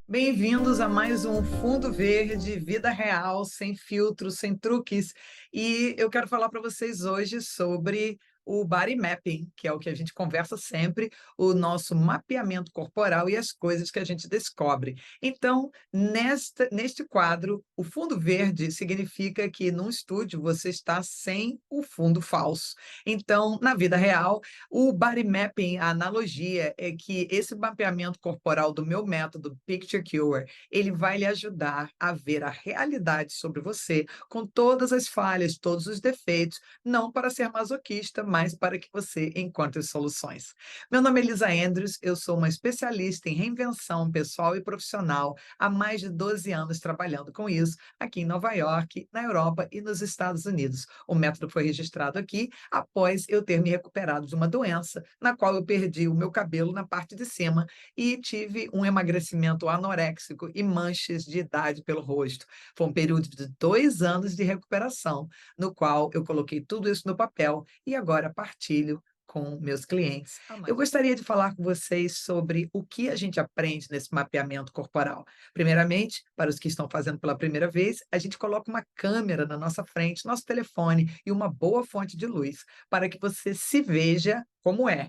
[SPEAKER 3] Bem-vindos a mais um Fundo Verde, vida real, sem filtros, sem truques. E eu quero falar para vocês hoje sobre o body mapping, que é o que a gente conversa sempre, o nosso mapeamento corporal e as coisas que a gente descobre. Então, neste quadro, o fundo verde significa que num estúdio você está sem o fundo falso. Então, na vida real, o body mapping, a analogia é que esse mapeamento corporal do meu método Picture Cure, ele vai lhe ajudar a ver a realidade sobre você, com todas as falhas, todos os defeitos, não para ser masoquista, mas para que você encontre soluções. Meu nome é Elisa Andrews, eu sou uma especialista em reinvenção pessoal e profissional há mais de 12 anos trabalhando com isso aqui em Nova York, na Europa e nos Estados Unidos. O método foi registrado aqui após eu ter me recuperado de uma doença na qual eu perdi o meu cabelo na parte de cima e tive um emagrecimento anoréxico e manchas de idade pelo rosto. Foi um período de 2 anos de recuperação, no qual eu coloquei tudo isso no papel e agora partilho com meus clientes. Eu gostaria de falar com vocês sobre o que a gente aprende nesse mapeamento corporal. Primeiramente, para os que estão fazendo pela primeira vez, a gente coloca uma câmera na nossa frente, nosso telefone e uma boa fonte de luz para que você se veja como é.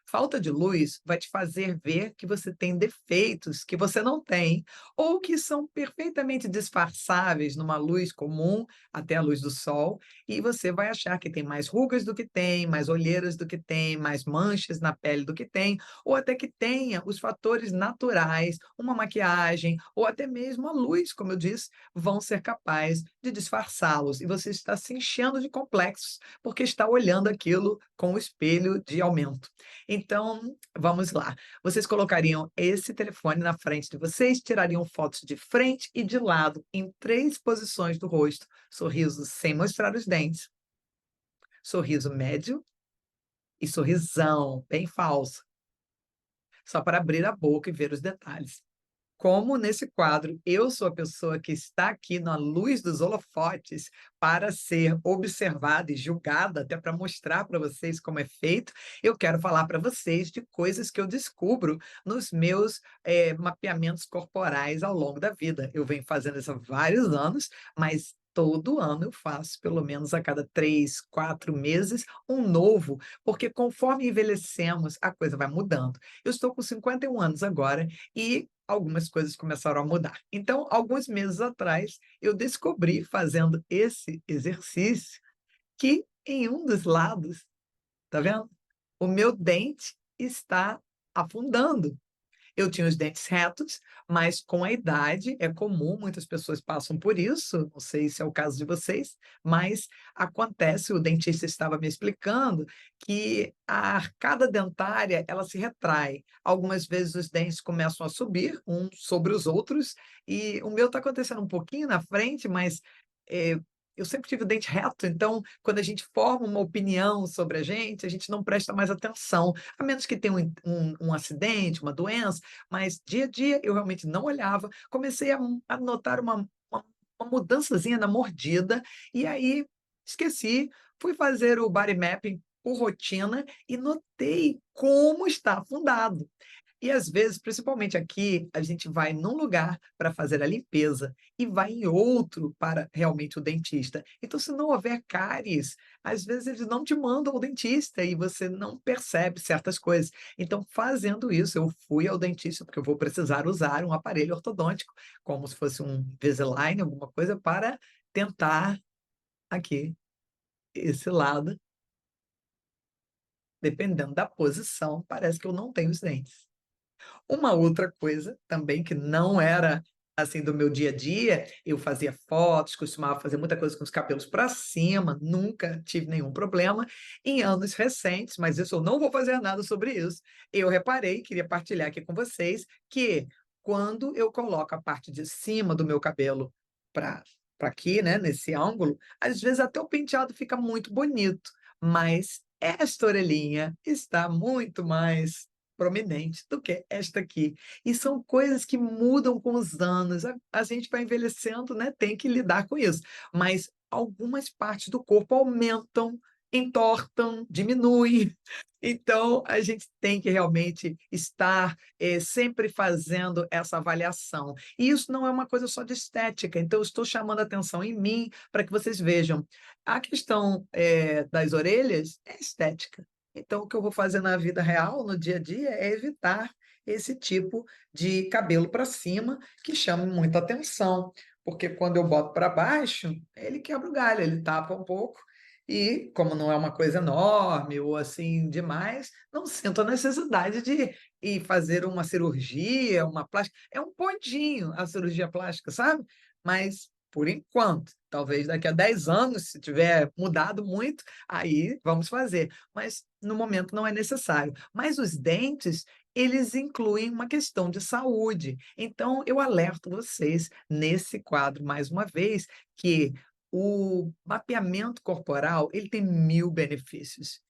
[SPEAKER 3] Falta de luz vai te fazer ver que você tem defeitos que você não tem, ou que são perfeitamente disfarçáveis numa luz comum, até a luz do sol, e você vai achar que tem mais rugas do que tem, mais olheiras do que tem, mais manchas na pele do que tem, ou até que tenha os fatores naturais, uma maquiagem, ou até mesmo a luz, como eu disse, vão ser capazes de disfarçá-los, e você está se enchendo de complexos, porque está olhando aquilo com o espelho de aumento. Então, vamos lá. Vocês colocariam esse telefone na frente de vocês, tirariam fotos de frente e de lado, em 3 posições do rosto. Sorriso sem mostrar os dentes, sorriso médio e sorrisão, bem falso. Só para abrir a boca e ver os detalhes. Como nesse quadro, eu sou a pessoa que está aqui na luz dos holofotes para ser observada e julgada, até para mostrar para vocês como é feito, eu quero falar para vocês de coisas que eu descubro nos meus mapeamentos corporais ao longo da vida. Eu venho fazendo isso há vários anos, mas todo ano eu faço, pelo menos a cada 3, 4 meses, um novo, porque conforme envelhecemos, a coisa vai mudando. Eu estou com 51 anos agora e algumas coisas começaram a mudar. Então, alguns meses atrás, eu descobri, fazendo esse exercício, que em um dos lados, tá vendo? O meu dente está afundando. Eu tinha os dentes retos, mas com a idade é comum, muitas pessoas passam por isso, não sei se é o caso de vocês, mas acontece, o dentista estava me explicando que a arcada dentária, ela se retrai. Algumas vezes os dentes começam a subir uns sobre os outros, e o meu está acontecendo um pouquinho na frente, mas eh, eu sempre tive o dente reto, então quando a gente forma uma opinião sobre a gente não presta mais atenção, a menos que tenha um acidente, uma doença, mas dia a dia eu realmente não olhava, comecei a notar uma mudançazinha na mordida, e aí esqueci, fui fazer o body mapping por rotina e notei como está afundado. E às vezes, principalmente aqui, a gente vai num lugar para fazer a limpeza e vai em outro para realmente o dentista. Então, se não houver cáries, às vezes eles não te mandam ao dentista e você não percebe certas coisas. Então, fazendo isso, eu fui ao dentista, porque eu vou precisar usar um aparelho ortodôntico, como se fosse um Invisalign, alguma coisa, para tentar aqui, esse lado, dependendo da posição, parece que eu não tenho os dentes. Uma outra coisa também que não era, assim, do meu dia a dia, eu fazia fotos, costumava fazer muita coisa com os cabelos para cima, nunca tive nenhum problema. Em anos recentes, mas isso eu não vou fazer nada sobre isso, eu reparei, queria partilhar aqui com vocês, que quando eu coloco a parte de cima do meu cabelo para aqui, né, nesse ângulo, às vezes até o penteado fica muito bonito, mas esta orelhinha está muito mais prominente do que esta aqui. E são coisas que mudam com os anos. A gente vai envelhecendo, né, tem que lidar com isso. Mas algumas partes do corpo aumentam, entortam, diminuem. Então, a gente tem que realmente estar sempre fazendo essa avaliação. E isso não é uma coisa só de estética. Então, eu estou chamando a atenção em mim para que vocês vejam. A questão das orelhas é estética. Então, o que eu vou fazer na vida real, no dia a dia, é evitar esse tipo de cabelo para cima, que chama muita atenção, porque quando eu boto para baixo, ele quebra o galho, ele tapa um pouco, e como não é uma coisa enorme ou assim demais, não sinto a necessidade de ir fazer uma cirurgia, uma plástica. É um pontinho a cirurgia plástica, sabe? Mas, por enquanto, talvez daqui a 10 anos, se tiver mudado muito, aí vamos fazer, mas no momento não é necessário. Mas os dentes, eles incluem uma questão de saúde. Então, eu alerto vocês nesse quadro, mais uma vez, que o mapeamento corporal, ele tem 1000 benefícios.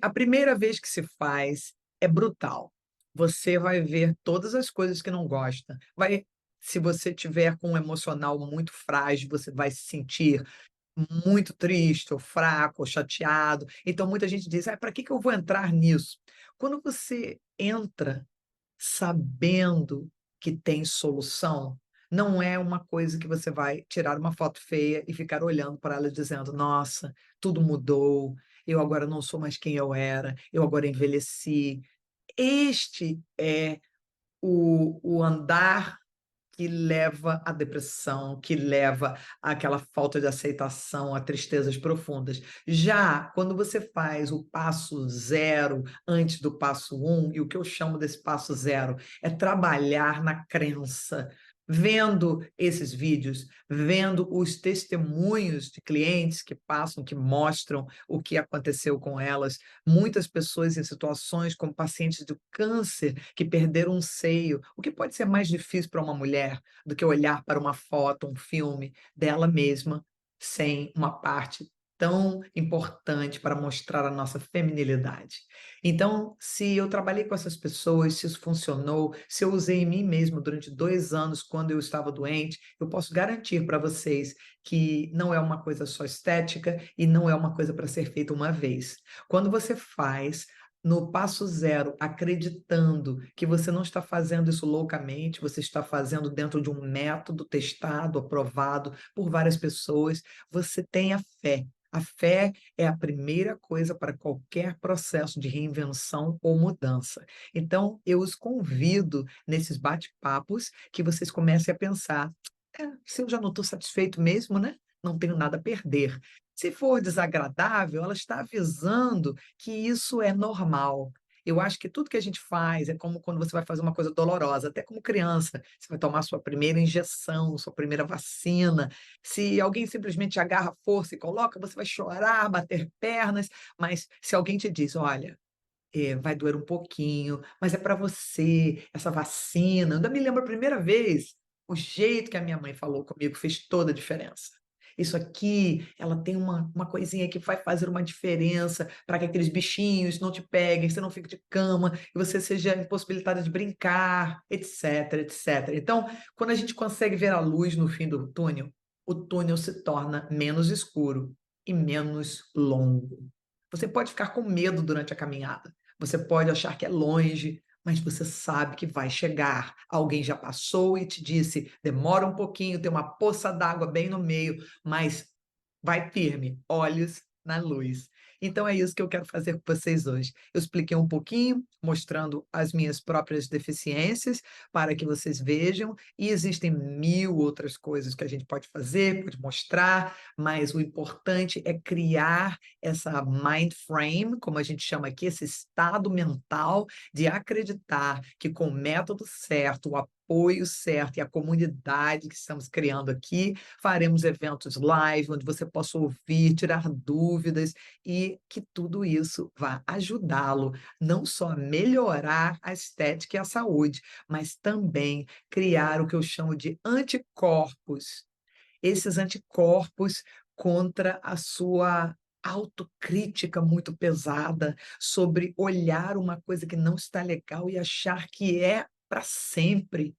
[SPEAKER 3] A primeira vez que se faz é brutal. Você vai ver todas as coisas que não gosta. Se você tiver com um emocional muito frágil, você vai se sentir muito triste, ou fraco, ou chateado. Então, muita gente diz: "Ah, para que que eu vou entrar nisso?". Quando você entra sabendo que tem solução, não é uma coisa que você vai tirar uma foto feia e ficar olhando para ela dizendo: "Nossa, tudo mudou, eu agora não sou mais quem eu era, eu agora envelheci". Este é o andar que leva à depressão, que leva àquela falta de aceitação, a tristezas profundas. Já quando você faz o passo zero antes do passo um, e o que eu chamo desse passo zero é trabalhar na crença, vendo esses vídeos, vendo os testemunhos de clientes que passam, que mostram o que aconteceu com elas, muitas pessoas em situações como pacientes do câncer que perderam um seio, o que pode ser mais difícil para uma mulher do que olhar para uma foto, um filme dela mesma, sem uma parte tão importante para mostrar a nossa feminilidade. Então, se eu trabalhei com essas pessoas, se isso funcionou, se eu usei em mim mesmo durante 2 anos, quando eu estava doente, eu posso garantir para vocês que não é uma coisa só estética e não é uma coisa para ser feita uma vez. Quando você faz no passo zero, acreditando que você não está fazendo isso loucamente, você está fazendo dentro de um método testado, aprovado por várias pessoas, você tem a fé. A fé é a primeira coisa para qualquer processo de reinvenção ou mudança. Então, eu os convido nesses bate-papos que vocês comecem a pensar: se eu já não estou satisfeito mesmo, né? Não tenho nada a perder. Se for desagradável, ela está avisando que isso é normal. Eu acho que tudo que a gente faz é como quando você vai fazer uma coisa dolorosa, até como criança, você vai tomar sua primeira injeção, sua primeira vacina. Se alguém simplesmente agarra a força e coloca, você vai chorar, bater pernas, mas se alguém te diz, olha, vai doer um pouquinho, mas é para você, essa vacina. Eu ainda me lembro a primeira vez, o jeito que a minha mãe falou comigo fez toda a diferença. Isso aqui, ela tem uma coisinha que vai fazer uma diferença para que aqueles bichinhos não te peguem, você não fique de cama e você seja impossibilitada de brincar, etc, etc. Então, quando a gente consegue ver a luz no fim do túnel, o túnel se torna menos escuro e menos longo. Você pode ficar com medo durante a caminhada, você pode achar que é longe, mas você sabe que vai chegar. Alguém já passou e te disse: demora um pouquinho, tem uma poça d'água bem no meio, mas vai firme, olhos na luz. Então é isso que eu quero fazer com vocês hoje. Eu expliquei um pouquinho, mostrando as minhas próprias deficiências, para que vocês vejam, e existem 1000 outras coisas que a gente pode fazer, pode mostrar, mas o importante é criar essa mind frame, como a gente chama aqui, esse estado mental de acreditar que com o método certo, o apoio certo e a comunidade que estamos criando aqui, faremos eventos live, onde você possa ouvir, tirar dúvidas e que tudo isso vá ajudá-lo não só a melhorar a estética e a saúde, mas também criar o que eu chamo de anticorpos. Esses anticorpos contra a sua autocrítica muito pesada sobre olhar uma coisa que não está legal e achar que é para sempre.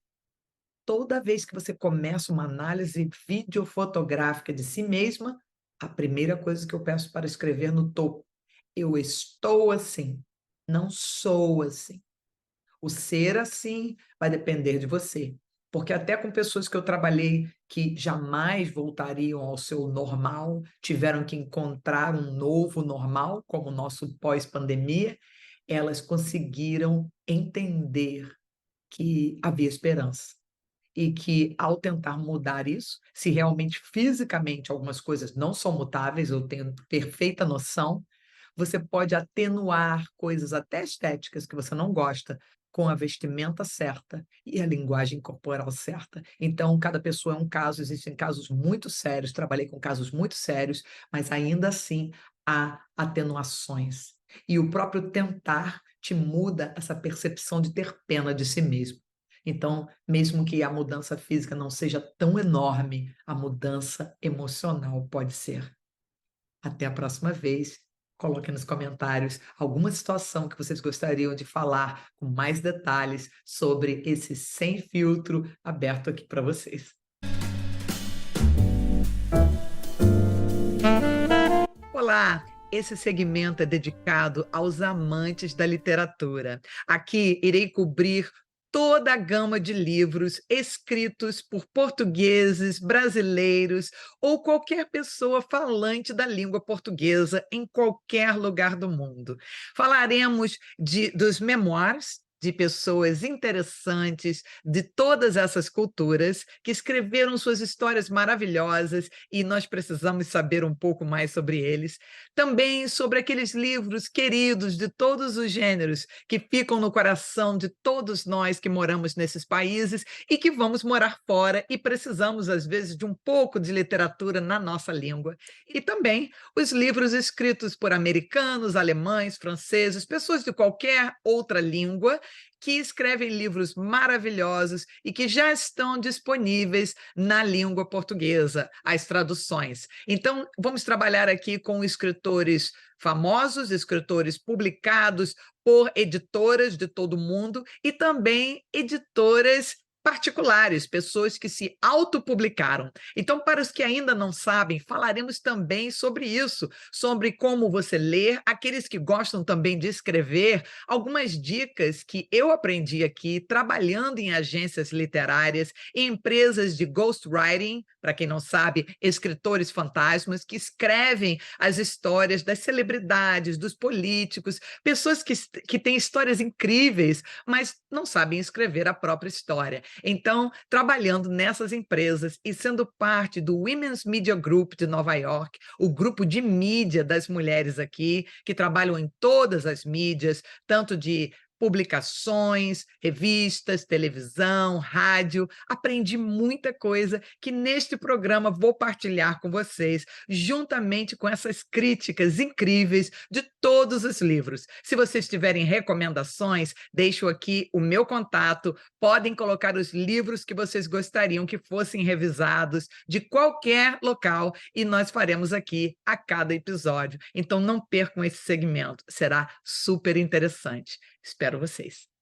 [SPEAKER 3] Toda vez que você começa uma análise videofotográfica de si mesma, a primeira coisa que eu peço para escrever no topo: eu estou assim, não sou assim. O ser assim vai depender de você, porque até com pessoas que eu trabalhei que jamais voltariam ao seu normal, tiveram que encontrar um novo normal, como o nosso pós-pandemia, elas conseguiram entender que havia esperança e que, ao tentar mudar isso, se realmente fisicamente algumas coisas não são mutáveis, eu tenho perfeita noção, você pode atenuar coisas até estéticas que você não gosta com a vestimenta certa e a linguagem corporal certa. Então, cada pessoa é um caso, existem casos muito sérios, trabalhei com casos muito sérios, mas ainda assim há atenuações. E o próprio tentar te muda essa percepção de ter pena de si mesmo. Então, mesmo que a mudança física não seja tão enorme, a mudança emocional pode ser. Até a próxima vez. Coloque nos comentários alguma situação que vocês gostariam de falar com mais detalhes sobre esse sem filtro aberto aqui para vocês. Olá! Esse segmento é dedicado aos amantes da literatura. Aqui irei cobrir toda a gama de livros escritos por portugueses, brasileiros ou qualquer pessoa falante da língua portuguesa em qualquer lugar do mundo. Falaremos dos memoirs de pessoas interessantes de todas essas culturas que escreveram suas histórias maravilhosas e nós precisamos saber um pouco mais sobre eles. Também sobre aqueles livros queridos de todos os gêneros que ficam no coração de todos nós que moramos nesses países e que vamos morar fora e precisamos, às vezes, de um pouco de literatura na nossa língua. E também os livros escritos por americanos, alemães, franceses, pessoas de qualquer outra língua que escrevem livros maravilhosos e que já estão disponíveis na língua portuguesa, as traduções. Então, vamos trabalhar aqui com escritores famosos, escritores publicados por editoras de todo o mundo e também editoras particulares, pessoas que se autopublicaram. Então, para os que ainda não sabem, falaremos também sobre isso, sobre como você ler, aqueles que gostam também de escrever, algumas dicas que eu aprendi aqui trabalhando em agências literárias, em empresas de ghostwriting, para quem não sabe, escritores fantasmas que escrevem as histórias das celebridades, dos políticos, pessoas que têm histórias incríveis, mas não sabem escrever a própria história. Então, trabalhando nessas empresas e sendo parte do Women's Media Group de Nova York, o grupo de mídia das mulheres aqui, que trabalham em todas as mídias, tanto de publicações, revistas, televisão, rádio. Aprendi muita coisa que neste programa vou partilhar com vocês, juntamente com essas críticas incríveis de todos os livros. Se vocês tiverem recomendações, deixo aqui o meu contato. Podem colocar os livros que vocês gostariam que fossem revisados de qualquer local e nós faremos aqui a cada episódio. Então não percam esse segmento, será super interessante. Espero vocês.